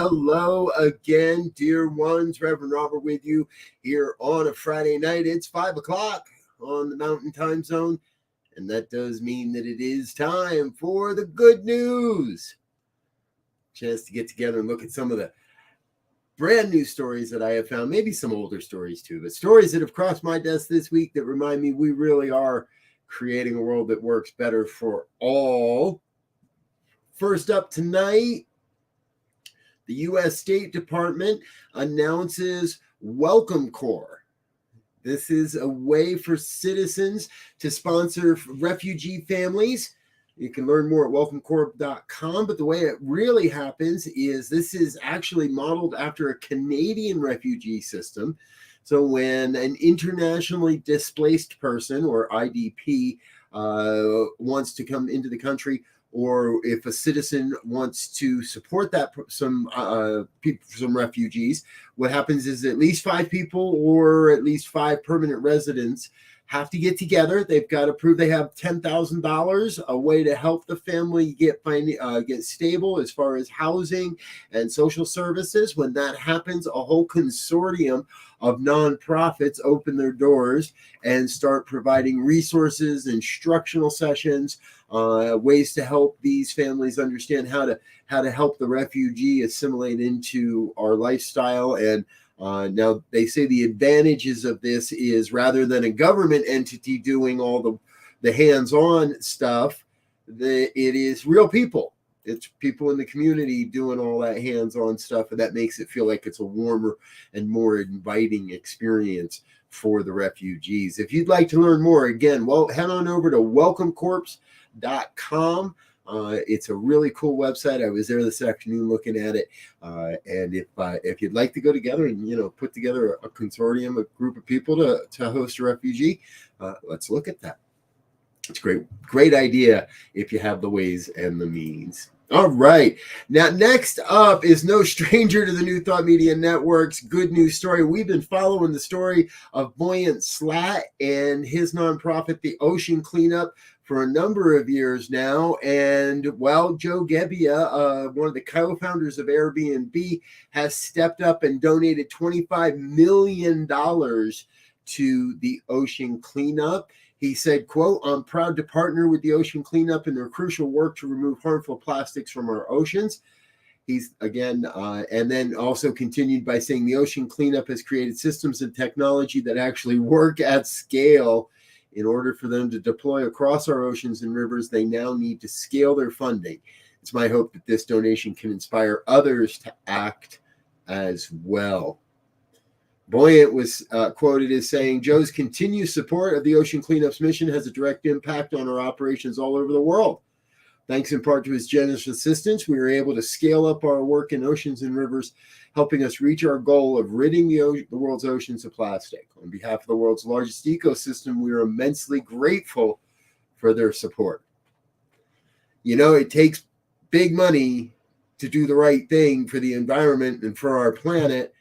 Hello again, dear ones. Reverend Robert with you here on a Friday night. It's 5 o'clock on the Mountain Time Zone, and that does mean that it is time for the good news. Chance to get together and look at some of the brand new stories that I have found, maybe some older stories too, but stories that have crossed my desk this week that remind me we really are creating a world that works better for all. First up tonight, the U.S. State Department announces Welcome Corps. This is a way for citizens to sponsor refugee families. You can learn more at welcomecorps.com, but the way it really happens is this is actually modeled after a Canadian refugee system. So when an internationally displaced person, or IDP, wants to come into the country, or if a citizen wants to support that some refugees, what happens is at least 5 people or at least 5 permanent residents have to get together. They've got to prove they have $10,000, a way to help the family get stable as far as housing and social services. When that happens, a whole consortium of nonprofits open their doors and start providing resources, instructional sessions, ways to help these families understand how to help the refugee assimilate into our lifestyle. And now they say the advantages of this is, rather than a government entity doing all the hands-on stuff, it is real people. It's people in the community doing all that hands-on stuff, and that makes it feel like it's a warmer and more inviting experience for the refugees. If you'd like to learn more, again, head on over to welcomecorps.com. It's a really cool website. I was there this afternoon looking at it, and if you'd like to go together and put together a consortium, a group of people to host a refugee, let's look at that. It's great idea if you have the ways and the means. All right. Now, next up is no stranger to the New Thought Media Network's good news story. We've been following the story of Buoyant Slat and his nonprofit, the Ocean Cleanup, for a number of years now. And, Joe Gebbia, one of the co-founders of Airbnb, has stepped up and donated $25 million to the Ocean Cleanup. He said, quote, "I'm proud to partner with the Ocean Cleanup in their crucial work to remove harmful plastics from our oceans." He's again, and then also continued by saying the Ocean Cleanup has created systems and technology that actually work at scale. In order for them to deploy across our oceans and rivers, they now need to scale their funding. It's my hope that this donation can inspire others to act as well. Buoyant was quoted as saying, "Joe's continued support of the Ocean Cleanup's mission has a direct impact on our operations all over the world. Thanks in part to his generous assistance, we were able to scale up our work in oceans and rivers, helping us reach our goal of ridding the world's oceans of plastic. On behalf of the world's largest ecosystem, we are immensely grateful for their support." It takes big money to do the right thing for the environment and for our planet.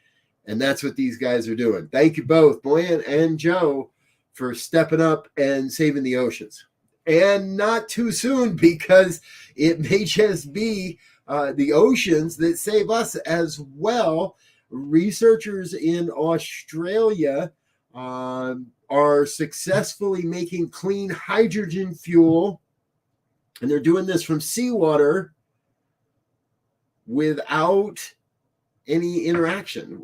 And that's what these guys are doing. Thank you both, Buoyant and Joe, for stepping up and saving the oceans. And not too soon, because it may just be the oceans that save us as well. Researchers in Australia are successfully making clean hydrogen fuel, and they're doing this from seawater without any interaction.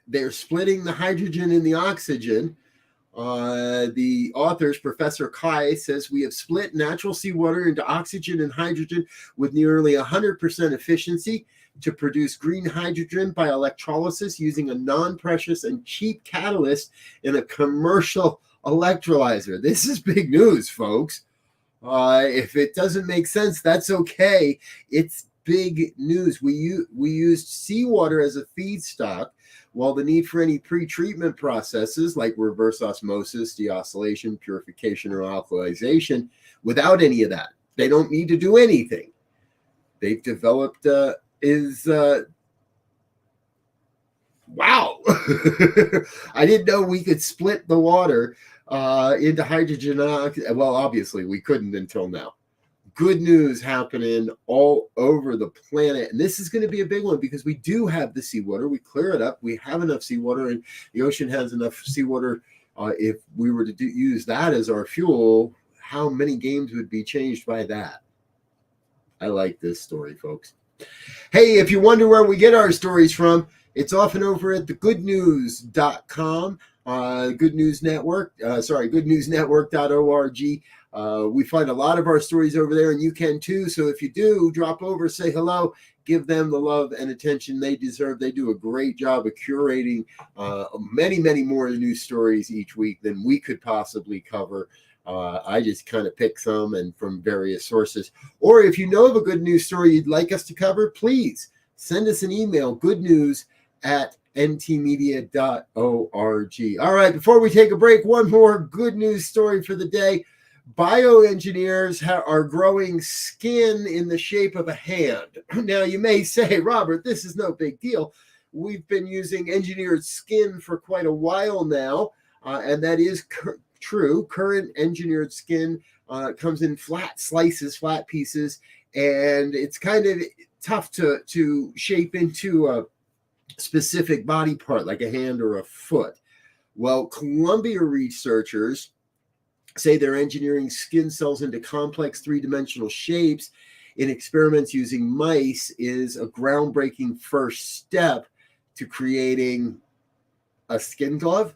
They're splitting the hydrogen and the oxygen. The authors, Professor Kai, says, "We have split natural seawater into oxygen and hydrogen with nearly 100% efficiency to produce green hydrogen by electrolysis using a non-precious and cheap catalyst in a commercial electrolyzer." This is big news, folks. If it doesn't make sense, that's okay. It's big news. We used seawater as a feedstock, while the need for any pre-treatment processes like reverse osmosis, deoscillation, purification, or alkalization, without any of that. They don't need to do anything. They've developed wow. I didn't know we could split the water into hydrogen. Well, obviously we couldn't until now. good news happening all over the planet. And this is going to be a big one because we do have the seawater. We clear it up. We have enough seawater, and the ocean has enough seawater. If we were to use that as our fuel, how many games would be changed by that? I like this story, folks. Hey, if you wonder where we get our stories from, it's often over at thegoodnews.com, Good News Network, goodnewsnetwork.org. We find a lot of our stories over there, and you can too. So if you do, drop over, say hello, give them the love and attention they deserve. They do a great job of curating many, many more news stories each week than we could possibly cover. I just kind of pick some and from various sources. Or if you know of a good news story you'd like us to cover, please send us an email, goodnews@ntmedia.org. All right, before we take a break, one more good news story for the day. Bioengineers are growing skin in the shape of a hand. Now, you may say, Robert, this is no big deal. We've been using engineered skin for quite a while now, and that is true. Current engineered skin comes in flat slices, flat pieces, and it's kind of tough to shape into a specific body part like a hand or a foot. Well, Columbia researchers say they're engineering skin cells into complex three-dimensional shapes in experiments using mice is a groundbreaking first step to creating a skin glove.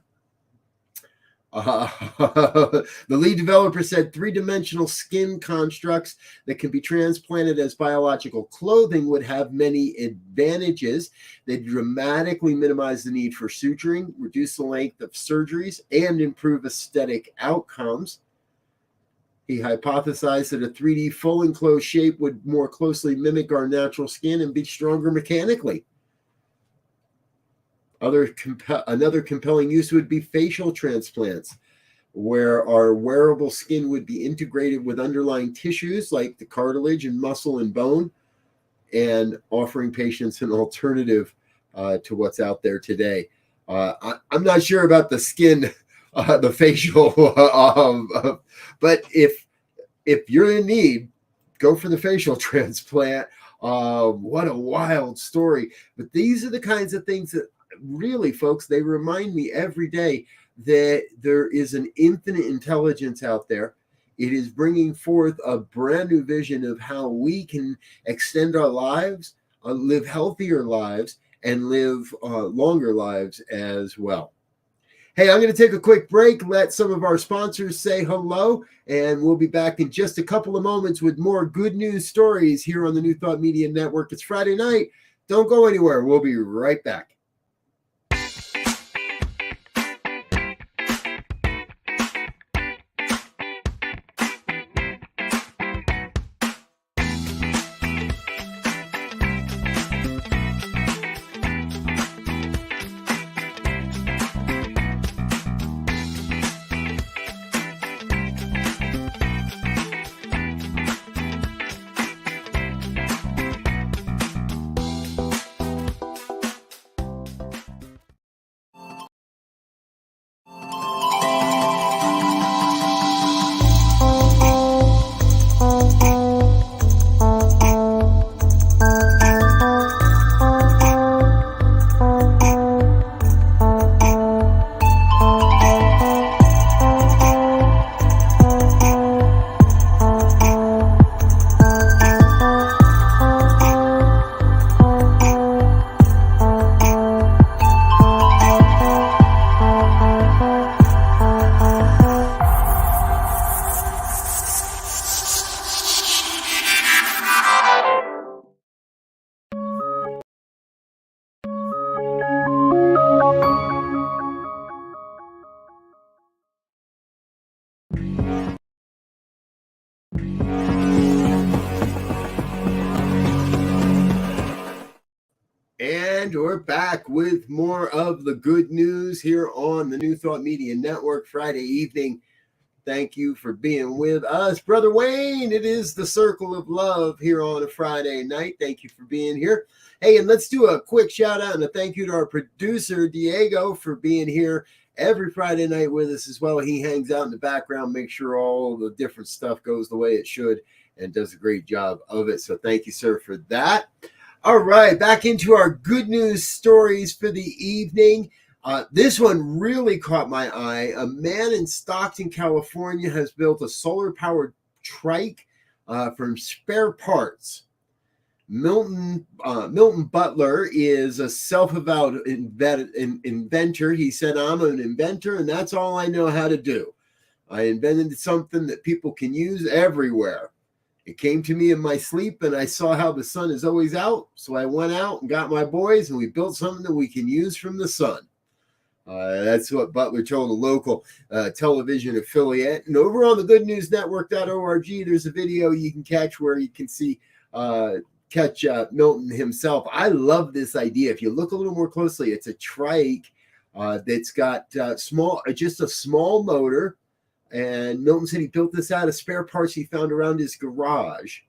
The lead developer said three-dimensional skin constructs that can be transplanted as biological clothing would have many advantages. They dramatically minimize the need for suturing, reduce the length of surgeries, and improve aesthetic outcomes. He hypothesized that a 3D full enclosed shape would more closely mimic our natural skin and be stronger mechanically. Another compelling use would be facial transplants, where our wearable skin would be integrated with underlying tissues like the cartilage and muscle and bone, and offering patients an alternative to what's out there today. I'm not sure about the skin, the facial, but if you're in need, go for the facial transplant. What a wild story. But these are the kinds of things that really, folks, they remind me every day that there is an infinite intelligence out there. It is bringing forth a brand new vision of how we can extend our lives, live healthier lives, and live longer lives as well. Hey, I'm going to take a quick break, let some of our sponsors say hello, and we'll be back in just a couple of moments with more good news stories here on the New Thought Media Network. It's Friday night. Don't go anywhere. We'll be right back. And we're back with more of the good news here on the New Thought Media Network Friday evening. Thank you for being with us. Brother Wayne, it is the Circle of Love here on a Friday night. Thank you for being here. Hey, and let's do a quick shout out and a thank you to our producer, Diego, for being here every Friday night with us as well. He hangs out in the background, makes sure all the different stuff goes the way it should. and does a great job of it. So thank you, sir, for that. All right, back into our good news stories for the evening. This one really caught my eye. A man in Stockton, California has built a solar-powered trike from spare parts. Milton Butler is a self-avowed inventor. He said, "I'm an inventor, and that's all I know how to do. I invented something that people can use everywhere. It came to me in my sleep, and I saw how the sun is always out. So I went out and got my boys, and we built something that we can use from the sun." That's what Butler told a local television affiliate. And over on the goodnewsnetwork.org, there's a video you can catch where you can see catch Milton himself. I love this idea. If you look a little more closely, it's a trike that's got just a small motor. And Milton said he built this out of spare parts he found around his garage.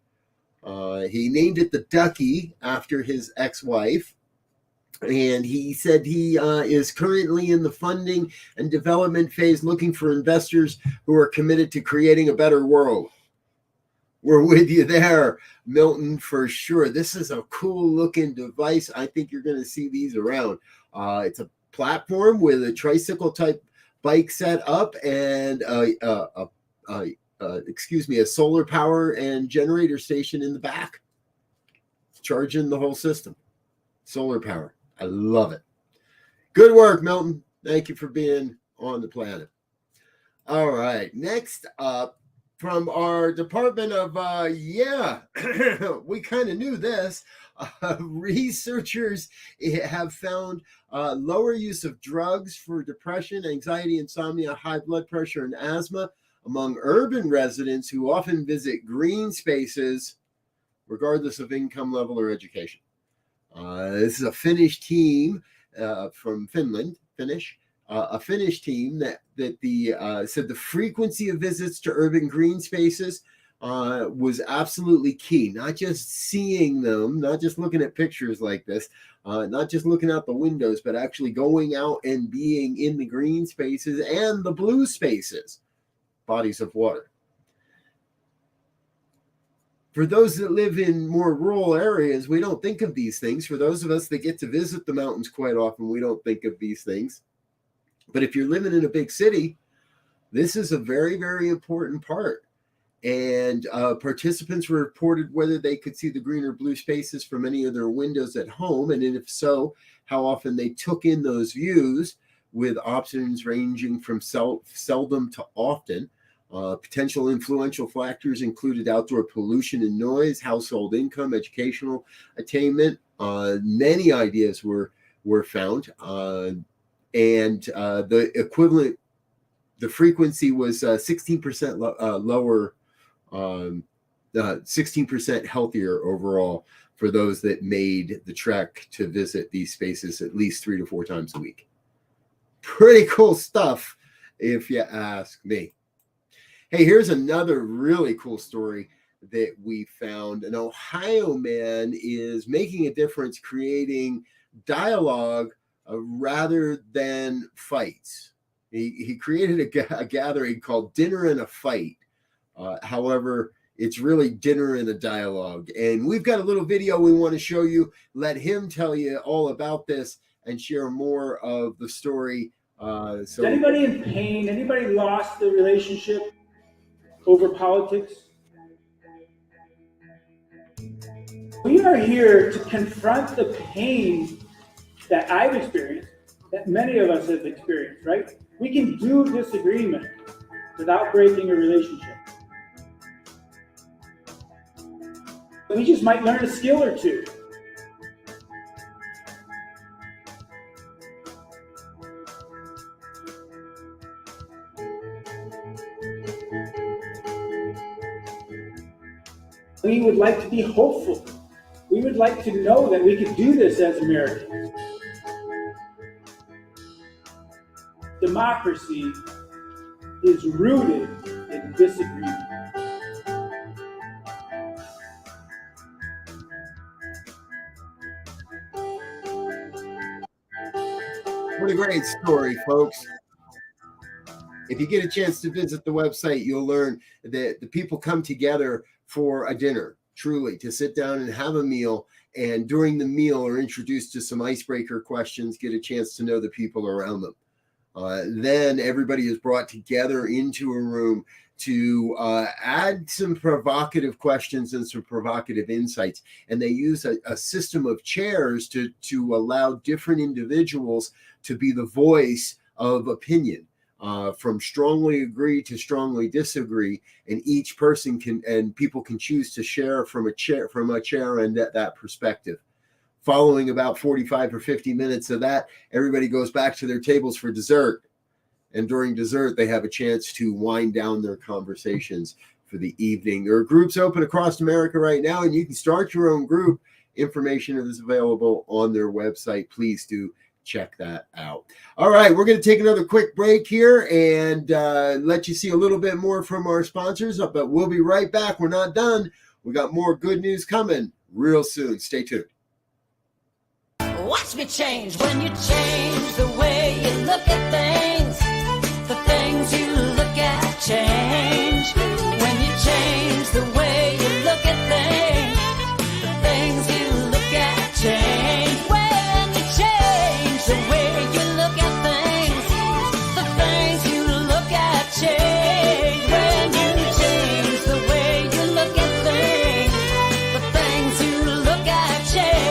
He named it the Ducky after his ex-wife. And he said he is currently in the funding and development phase, looking for investors who are committed to creating a better world. We're with you there, Milton, for sure. This is a cool looking device. I think you're going to see these around. It's a platform with a tricycle type bike set up and a solar power and generator station in the back, charging the whole system. Solar power. I love it. Good work, Milton. Thank you for being on the planet. All right. Next up, from our Department of, we kind of knew this. Researchers have found lower use of drugs for depression, anxiety, insomnia, high blood pressure, and asthma among urban residents who often visit green spaces, regardless of income level or education. This is a Finnish team from Finland, a Finnish team that said the frequency of visits to urban green spaces was absolutely key. Not just seeing them, not just looking at pictures like this, not just looking out the windows, but actually going out and being in the green spaces and the blue spaces, bodies of water. For those that live in more rural areas, we don't think of these things. For those of us that get to visit the mountains quite often, we don't think of these things. But if you're living in a big city, this is a very, very important part. And participants reported whether they could see the green or blue spaces from any of their windows at home. And if so, how often they took in those views, with options ranging from seldom to often. Potential influential factors included outdoor pollution and noise, household income, educational attainment. Many ideas were found. And the frequency was 16% lower, 16% healthier overall for those that made the trek to visit these spaces at least 3 to 4 times a week. Pretty cool stuff, if you ask me. Hey, here's another really cool story that we found. An Ohio man is making a difference, creating dialogue rather than fights. He created a gathering called Dinner and a Fight. However, it's really dinner and a dialogue. And we've got a little video we want to show you. Let him tell you all about this and share more of the story. Is anybody in pain? Anybody lost the relationship over politics? We are here to confront the pain that I've experienced, that many of us have experienced, right? We can do disagreement without breaking a relationship. We just might learn a skill or two. We would like to be hopeful. We would like to know that we could do this as Americans. Democracy is rooted in disagreement. What a great story, folks. If you get a chance to visit the website, you'll learn that the people come together for a dinner, truly, to sit down and have a meal. And during the meal are introduced to some icebreaker questions, get a chance to know the people around them. Then everybody is brought together into a room to add some provocative questions and some provocative insights. And they use a system of chairs to allow different individuals to be the voice of opinion. From strongly agree to strongly disagree, and each person people can choose to share from a chair and that perspective. Following about 45 or 50 minutes of that, everybody goes back to their tables for dessert. And during dessert, they have a chance to wind down their conversations for the evening. There are groups open across America right now, and you can start your own group. Information is available on their website. Please do check that out. All right, we're going to take another quick break here and let you see a little bit more from our sponsors, but we'll be right back. We're not done. We got more good news coming real soon. Stay tuned. Watch me change when you change the way you look at things. The things you look at change. When you change the way you look at things, the things you look at change. When you change the way you look at things, the things you look at change. When you change the way you look at things, the things you look at change.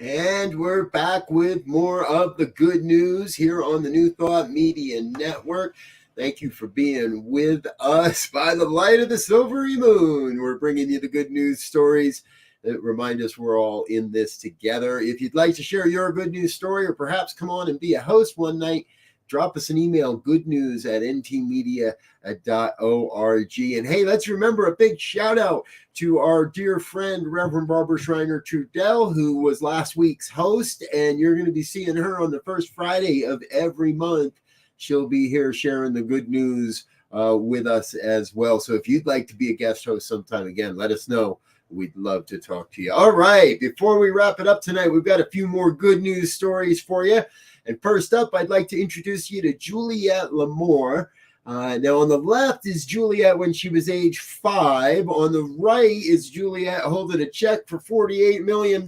And we're back with more of the good news here on the New Thought Media Network. Thank you for being with us by the light of the silvery moon. We're bringing you the good news stories that remind us we're all in this together. If you'd like to share your good news story or perhaps come on and be a host one night, drop us an email, goodnews@ntmedia.org. And hey, let's remember a big shout out to our dear friend, Reverend Barbara Schreiner Trudell, who was last week's host. And you're going to be seeing her on the first Friday of every month. She'll be here sharing the good news with us as well. So if you'd like to be a guest host sometime, again, let us know. We'd love to talk to you. All right. Before we wrap it up tonight, we've got a few more good news stories for you. And first up, I'd like to introduce you to Juliette Lamour. Now, on the left is Juliette when she was age 5. On the right is Juliette holding a check for $48 million.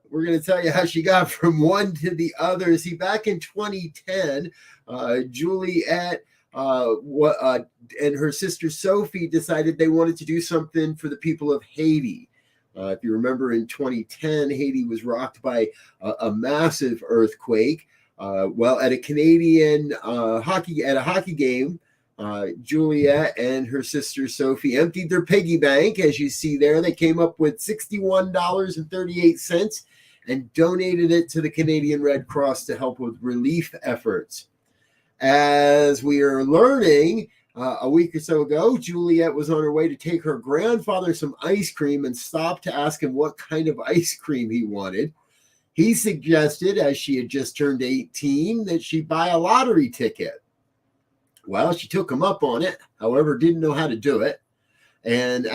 we're going to tell you how she got from one to the other. See, back in 2010, Juliet and her sister Sophie decided they wanted to do something for the people of Haiti. If you remember, in 2010, Haiti was rocked by a massive earthquake. Well, at a Canadian hockey game, Juliet and her sister Sophie emptied their piggy bank, as you see there. They came up with $61.38 and donated it to the Canadian Red Cross to help with relief efforts. As we are learning, a week or so ago, Juliet was on her way to take her grandfather some ice cream and stopped to ask him what kind of ice cream he wanted. He suggested, as she had just turned 18, that she buy a lottery ticket. Well, she took him up on it, however, didn't know how to do it, and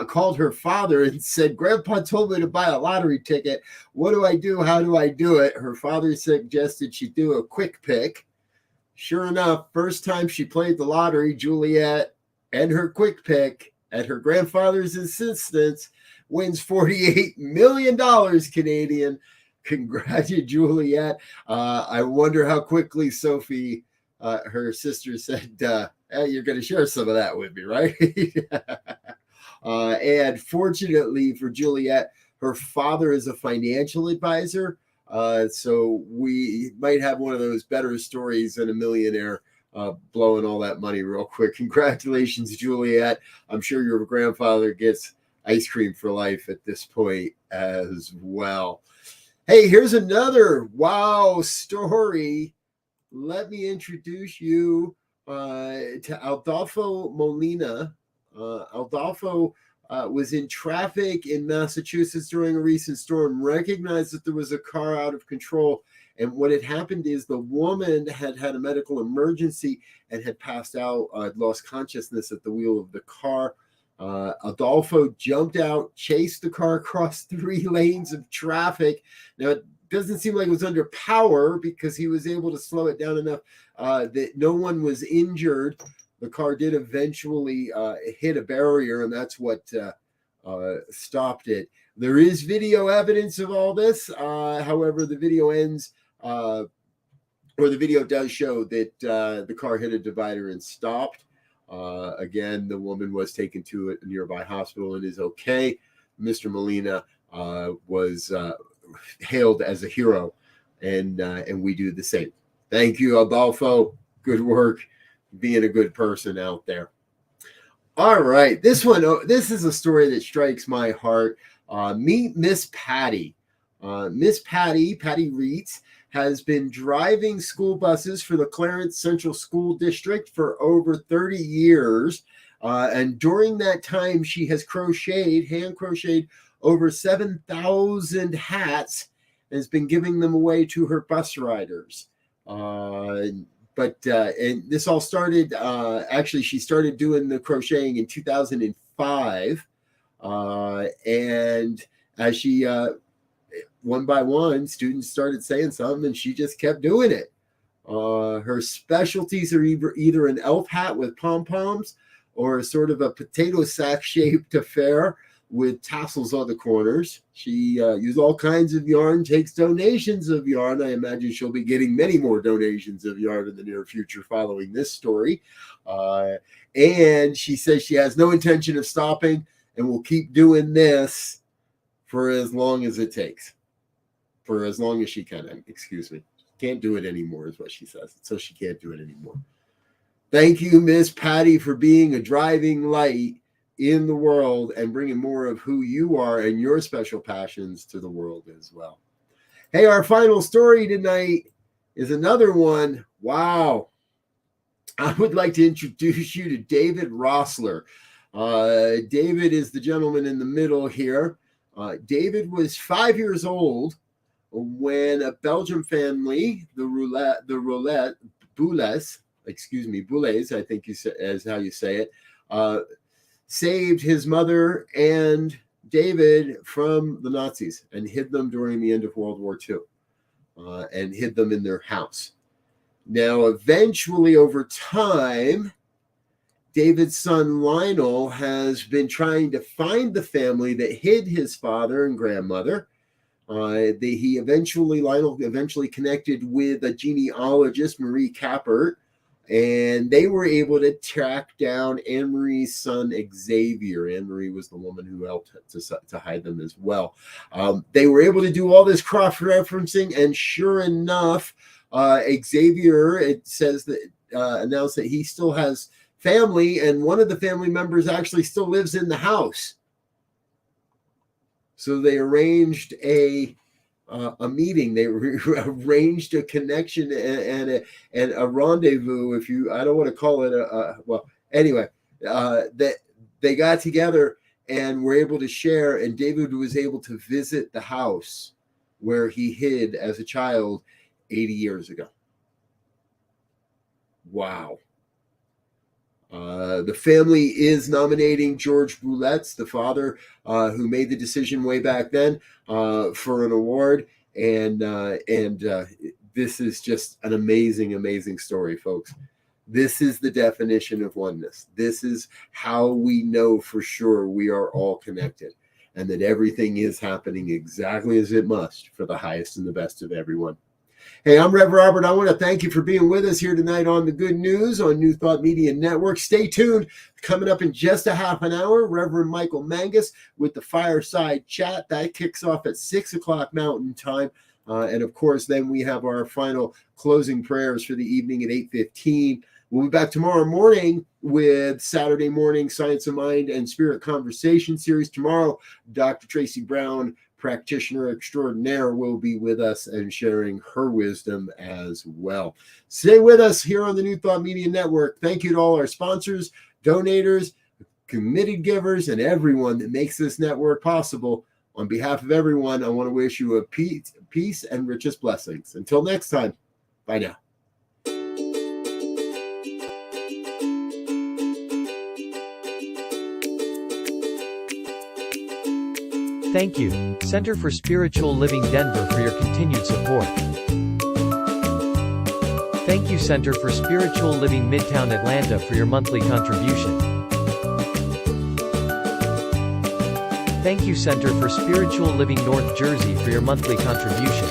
called her father and said, "Grandpa told me to buy a lottery ticket. What do I do? How do I do it?" Her father suggested she do a quick pick. Sure enough, first time she played the lottery, Juliet and her quick pick, at her grandfather's insistence, wins $48 million Canadian. Congratulations, Juliet. I wonder how quickly Sophie, her sister, said, hey, you're going to share some of that with me, right? And fortunately for Juliet, her father is a financial advisor. So we might have one of those better stories than a millionaire blowing all that money real quick. Congratulations, Juliet. I'm sure your grandfather gets ice cream for life at this point as well. Hey, here's another wow story. Let me introduce you to Adolfo Molina. Adolfo was in traffic in Massachusetts during a recent storm, recognized that there was a car out of control. And what had happened is the woman had had a medical emergency and had passed out, lost consciousness at the wheel of the car. Adolfo jumped out, chased the car across 3 lanes of traffic. Now, it doesn't seem like it was under power because he was able to slow it down enough that no one was injured. The car did eventually hit a barrier, and that's what stopped it. There is video evidence of all this. However, the video ends, or the video does show that the car hit a divider and stopped. Again, the woman was taken to a nearby hospital and is okay. Mr. Molina was hailed as a hero, and we do the same. Thank you, Adolfo. Good work being a good person out there. All right, this is a story that strikes my heart. Meet Miss Patty. Miss Patty Reitz, has been driving school buses for the Clarence Central School District for over 30 years. And during that time, she has hand crocheted over 7,000 hats and has been giving them away to her bus riders. And this all started, actually, she started doing the crocheting in 2005. And as she, one by one, students started saying something, and she just kept doing it. Her specialties are either an elf hat with pom-poms or sort of a potato sack-shaped affair with tassels on the corners. She uses all kinds of yarn, takes donations of yarn. I imagine she'll be getting many more donations of yarn in the near future following this story. And she says she has no intention of stopping and will keep doing this for as long as it takes. For as long as she can, can't do it anymore is what she says. So she can't do it anymore. Thank you, Miss Patty, for being a driving light in the world and bringing more of who you are and your special passions to the world as well. Hey, our final story tonight is another one. Wow. I would like to introduce you to David Rossler. David is the gentleman in the middle here. David was 5 years old when a Belgian family, the Boulez, I think is how you say it, saved his mother and David from the Nazis and hid them during the end of World War II, and hid them in their house. Now, eventually, over time, David's son Lionel has been trying to find the family that hid his father and grandmother. Lionel eventually connected with a genealogist, Marie Capert, and they were able to track down Anne Marie's son Xavier. Anne Marie was the woman who helped to hide them as well. They were able to do all this cross-referencing, and sure enough, Xavier, it says that announced that he still has family, and one of the family members actually still lives in the house. So they arranged a meeting. They arranged a connection and a rendezvous. I don't want to call it that they got together and were able to share. And David was able to visit the house where he hid as a child 80 years ago. Wow. The family is nominating George Bouletz, the father who made the decision way back then, for an award. And this is just an amazing, amazing story, folks. This is the definition of oneness. This is how we know for sure we are all connected, and that everything is happening exactly as it must for the highest and the best of everyone. Hey, I'm Rev Robert. I want to thank you for being with us here tonight on The Good News on New Thought Media Network. Stay tuned. Coming up in just a half an hour, Reverend Michael Mangus with the Fireside Chat. That kicks off at 6 o'clock Mountain Time. And, of course, then we have our final closing prayers for the evening at 8:15. We'll be back tomorrow morning with Saturday Morning Science of Mind and Spirit Conversation Series. Tomorrow, Dr. Tracy Brown, practitioner extraordinaire, will be with us and sharing her wisdom as well. Stay with us here on the New Thought Media Network. Thank you to all our sponsors, donators, committed givers, and everyone that makes this network possible. On behalf of everyone, I want to wish you a peace and richest blessings. Until next time, bye now. Thank you, Center for Spiritual Living Denver, for your continued support. Thank you, Center for Spiritual Living Midtown Atlanta, for your monthly contribution. Thank you, Center for Spiritual Living North Jersey, for your monthly contribution.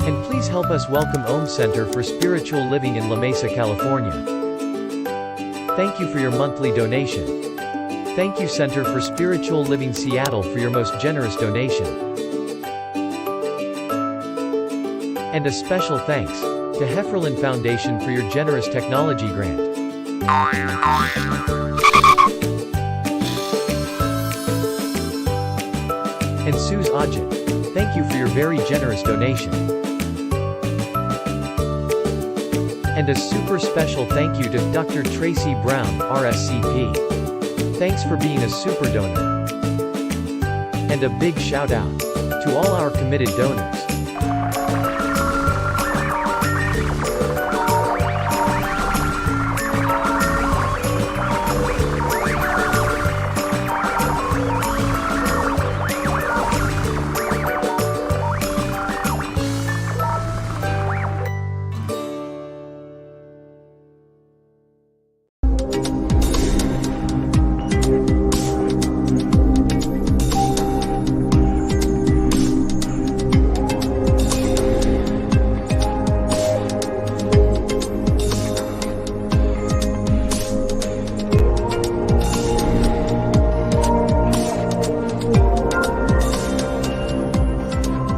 And please help us welcome Om Center for Spiritual Living in La Mesa, California. Thank you for your monthly donation. Thank you, Center for Spiritual Living Seattle, for your most generous donation. And a special thanks to Hefferlin Foundation for your generous technology grant. And Suze Ajit, thank you for your very generous donation. And a super special thank you to Dr. Tracy Brown, RSCP. Thanks for being a super donor. And a big shout out to all our committed donors.